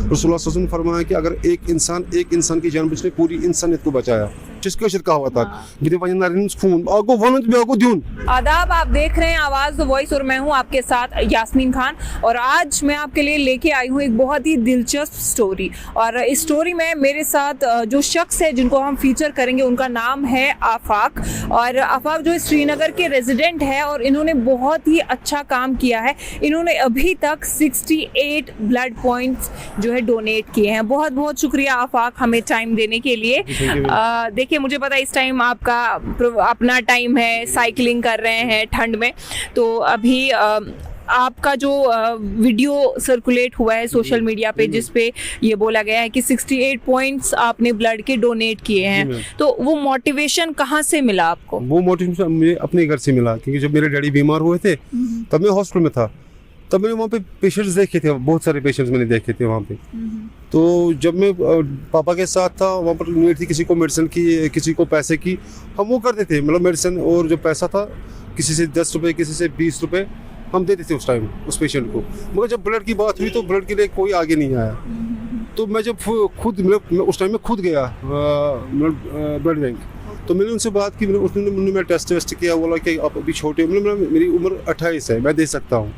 रसूलुल्लाह सल्लल्लाहु अलैहि वसल्लम ने फरमाया कि अगर एक इंसान की जान बचने पूरी इंसानियत को बचाया। जिसका शिरका हुआ था गिरे वजन नारिन खून आगो वनत में आगो द्यून। आदाब, आप देख रहे हैं आवाज़ द वॉइस और मैं हूं आपके साथ यास्मीन खान। और आज मैं आपके लिए लेके आई हूं एक बहुत ही दिलचस्प स्टोरी। और इस स्टोरी में मेरे साथ जो शख्स है जिनको हम फीचर करेंगे उनका नाम है आफाक। और आफाक जो श्रीनगर के रेजिडेंट है और इन्होंने बहुत ही अच्छा काम किया है। इन्होंने अभी तक 68 ब्लड पॉइंट्स जो है डोनेट किए हैं। बहुत बहुत शुक्रिया आफाक हमें टाइम देने के लिए। देखिए मुझे पता है इस टाइम आपका अपना टाइम है, साइकिलिंग कर रहे हैं ठंड में, तो अभी आपका जो वीडियो सर्कुलेट हुआ है सोशल मीडिया पे जिस पे ये बोला गया है कि 68 पॉइंट्स आपने ब्लड के डोनेट किए हैं, तो वो मोटिवेशन कहाँ से मिला आपको? वो मोटिवेशन मुझे अपने घर से मिला, क्योंकि जब मेरे डैडी बीमार हुए थे तब मैं हॉस्पिटल में था। तब मैंने वहाँ पे पेशेंट्स देखे थे, बहुत सारे पेशेंट्स मैंने देखे थे वहाँ पे। तो जब मैं पापा के साथ था वहाँ पर नीड थी, किसी को मेडिसिन की, किसी को पैसे की, हम वो करते थे। मतलब मेडिसिन और जो पैसा था किसी से 10 रुपये, किसी से 20 रुपये हम देते थे उस टाइम उस पेशेंट को। मगर जब ब्लड की बात हुई तो ब्लड के लिए कोई आगे नहीं आया। तो मैं जब खुद उस टाइम में खुद गया ब्लड बैंक, तो मैंने उनसे बात की। उसने मेरा टेस्ट किया, बोला कि आप अभी छोटे हो, मतलब मेरी उम्र 28 है, मैं दे सकता हूँ।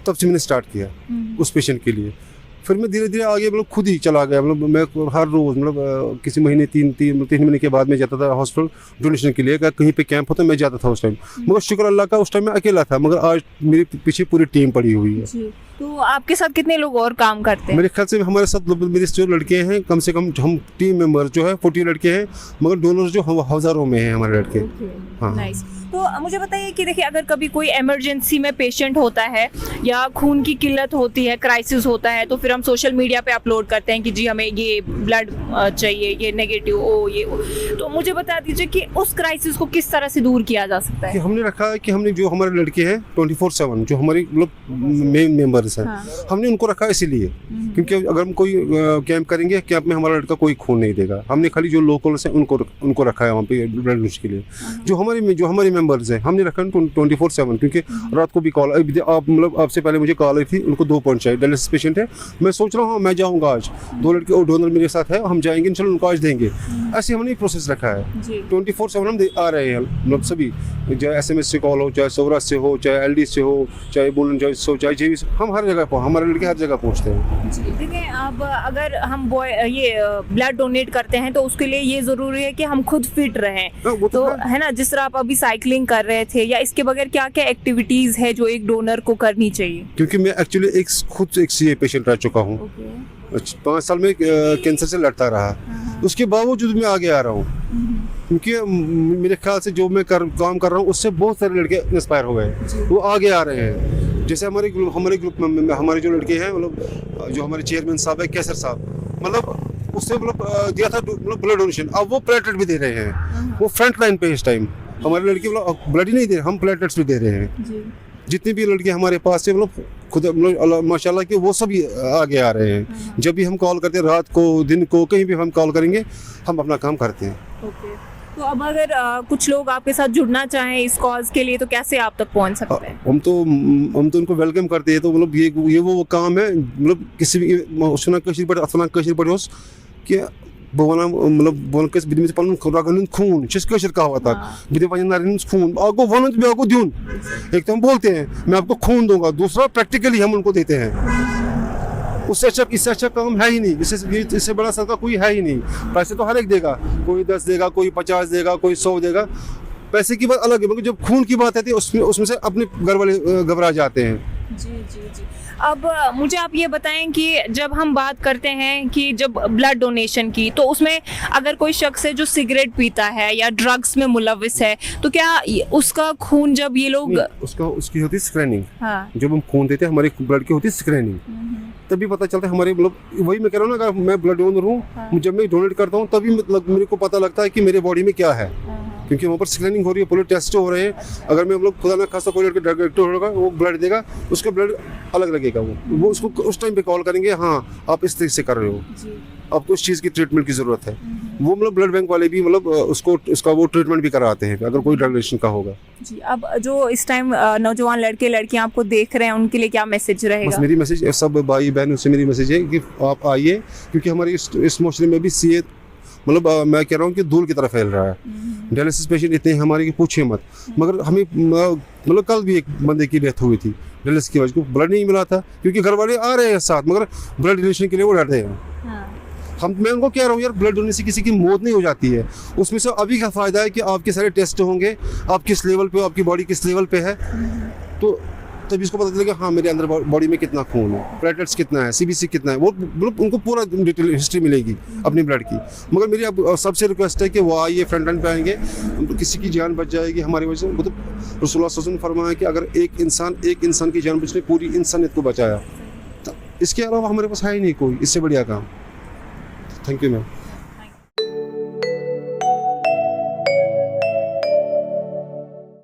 तब से मैंने स्टार्ट किया उस पेशेंट के लिए। फिर मैं धीरे धीरे आगे मतलब खुद ही चला गया। मतलब मैं हर रोज़ मतलब किसी महीने 3 महीने के बाद मैं जाता था हॉस्पिटल डोनेशन के लिए। अगर कहीं पे कैंप होता मैं जाता था उस टाइम। मगर शुक्र अल्लाह का उस टाइम मैं अकेला था, मगर आज मेरे पीछे पूरी टीम पड़ी हुई है। जी। तो आपके साथ कितने लोग और काम करते हैं? मेरे ख्याल से हमारे साथ मेरे जो लड़के हैं कम से कम हम टीम मेंबर जो है 40 लड़के हैं, मगर डोनर्स जो हज़ारों में हैं हमारे लड़के। हाँ। नाइस। तो मुझे बताइए कि देखिए अगर कभी कोई इमरजेंसी में पेशेंट होता है या खून की किल्लत होती है, क्राइसिस होता है, तो फिर हम सोशल मीडिया पे अपलोड करते हैं कि जी हमें ये ब्लड चाहिए, ये नेगेटिव तो मुझे बता दीजिए कि उस क्राइसिस को किस तरह से दूर किया जा सकता है? कि हमने रखा है कि हमने जो हमारे लड़के हैं 24/7 जो हमारे मेन मेंबर्स हैं, हाँ। हमने उनको रखा इसीलिए क्योंकि अगर हम कोई कैंप करेंगे, कैंप में हमारा लड़का कोई खून नहीं देगा। हमने खाली जो लोकल्स हैं उनको रखा है वहाँ पे ब्लड डोनेशन के लिए। जो हमारे मेंबर्स हैं हमने रखा है 24/7, क्योंकि रात को भी कॉल आप मतलब आपसे पहले मुझे कॉल आई थी, उनको 2 पॉइंट चाहिए, डायलिसिस पेशेंट है। मैं सोच रहा हूँ मैं जाऊँगा आज, 2 लड़के और डोनर मेरे साथ है, हम जाएंगे इंशाल्लाह उनको आज देंगे। ऐसे हमने प्रोसेस रखा है 24/7 हम आ रहे हैं। मतलब सभी चाहे SMS से कॉल हो, चाहे सोवरा से हो, चाहे LD से हो, चाहे बुलन से हो, चाहे JV से, हम हर जगह हमारे लड़के हर जगह पहुँचते हैं। देखिए अब अगर हम ये ब्लड डोनेट करते हैं तो उसके लिए ये ज़रूरी है कि हम खुद फिट रहें, तो है ना। जिस तरह आप अभी साइकिलिंग कर रहे थे, या इसके बगैर क्या क्या एक्टिविटीज़ है जो एक डोनर को करनी चाहिए? क्योंकि मैं एक्चुअली खुद एक CA पेशेंट रह चुका हूँ। 5 साल में कैंसर से लड़ता रहा, उसके बावजूद मैं आगे आ रहा हूँ, क्योंकि मेरे ख्याल से जो मैं काम कर रहा हूँ उससे बहुत सारे लड़के इंस्पायर हो गए, वो आगे आ रहे हैं। जैसे हमारे ग्रुप में हमारे जो लड़के हैं, मतलब जो हमारे चेयरमैन साहब है कैसर साहब, मतलब उससे मतलब दिया था ब्लड डोनेशन, अब वो प्लेटलेट भी दे रहे हैं। वो फ्रंट लाइन पे इस टाइम हमारे लड़के ब्लड ही नहीं दे रहे, हम प्लेटलेट्स भी दे रहे हैं। जितने भी लड़के हमारे पास से मतलब खुद मतलब माशाल्लाह कि वो सब आगे आ रहे हैं। जब भी हम कॉल करते हैं, रात को दिन को कहीं भी हम कॉल करेंगे, हम अपना काम करते हैं। तो अब अगर कुछ लोग आपके साथ जुड़ना चाहें इस कॉज के लिए, तो कैसे आप तक पहुंच सकते हैं? हम तो उनको वेलकम करते हैं। तो मतलब ये वो काम है, मतलब किसी भी कशीर पड़े कि बवाना मतलब बोल के बिदमी से पलन खुरागन खून जिसका शिरका हुआ था बिदे वजन नारिन खून आगो वनत में आगो द्यून। एक तो हम बोलते हैं मैं आपको खून दूंगा, दूसरा प्रैक्टिकली हम उनको देते हैं। इससे अच्छा काम है ही नहीं, इससे बड़ा सदका कोई है ही नहीं। पैसे तो हर एक देगा, कोई 10 देगा, कोई 50 देगा, कोई 100 देगा। पैसे की बात अलग है, मगर जब खून की बात आती है उसमें से अपने घर वाले घबरा जाते हैं। जी। अब मुझे आप ये बताएं कि जब हम बात करते हैं कि जब ब्लड डोनेशन की, तो उसमें अगर कोई शख्स है जो सिगरेट पीता है या ड्रग्स में मुलविस है, तो क्या उसका खून जब ये लोग उसकी होती है स्क्रीनिंग। हाँ। जब हम खून देते हैं हमारे ब्लड की होती है स्क्रीनिंग, तभी पता चलता है हमारे मतलब वही मैं कह रहा हूँ ना, अगर मैं ब्लड डोनर हूँ, जब मैं डोनेट करता हूँ तभी मतलब मेरे को पता लगता है कि मेरे बॉडी में क्या है, क्योंकि वहाँ पर स्क्रीनिंग हो रही है, पूरे टेस्ट हो रहे हैं। अगर मैं मतलब खुदा ना खासा कोई डॉक्टर होगा, वो ब्लड देगा, उसका ब्लड अलग लगेगा, वो उसको उस टाइम पे कॉल करेंगे, हाँ आप इस तरीके से कर रहे हो। आपको इस चीज़ की ट्रीटमेंट की ज़रूरत है, वो मतलब ब्लड बैंक वाले भी मतलब उसका वो ट्रीटमेंट भी कराते हैं अगर कोई ड्रग एडिक्शन का होगा। जी, अब जो इस टाइम नौजवान लड़के लड़कियां आपको देख रहे हैं उनके लिए क्या मैसेज बस रहेगा? मेरी मैसेज सब भाई बहनों से मेरी मैसेज है कि आप आइए, क्योंकि हमारे इस मुआशरे में भी सीए मतलब मैं कह रहा हूँ कि धूल की तरह फैल रहा है। डायलिसिस पेशेंट इतने हैं हमारे कि पूछिए मत, मगर हमें मतलब कल भी एक बंदे की डेथ हुई थी डायलिसिस की वजह से, ब्लड नहीं मिला था क्योंकि घर वाले आ रहे हैं साथ, मगर ब्लड डोनेशन के लिए वो डरते हैं। मैं उनको कह रहा हूँ यार, ब्लड डोनेशन से किसी की मौत नहीं हो जाती है, उसमें से अभी का फ़ायदा है कि आपके सारे टेस्ट होंगे, आप किस लेवल पे, आपकी बॉडी किस लेवल पे है, तो तभी इसको पता चलेगा हाँ मेरे अंदर बॉडी में कितना खून है, प्लेटलेट्स कितना है, सीबीसी कितना है, वो मतलब उनको पूरा डिटेल हिस्ट्री मिलेगी अपनी ब्लड की। मगर मेरी अब सबसे रिक्वेस्ट है कि वो आइए, फ्रंट लाइन पे आएंगे, किसी की जान बच जाएगी हमारी वजह से। मतलब रसूलुल्लाह सल्लल्लाहु अलैहि वसल्लम ने फरमाया कि अगर एक इंसान की जान बचने पूरी इंसानियत को बचाया, तो इसके अलावा हमारे पास है ही नहीं कोई इससे बढ़िया काम। Thank you ma'am.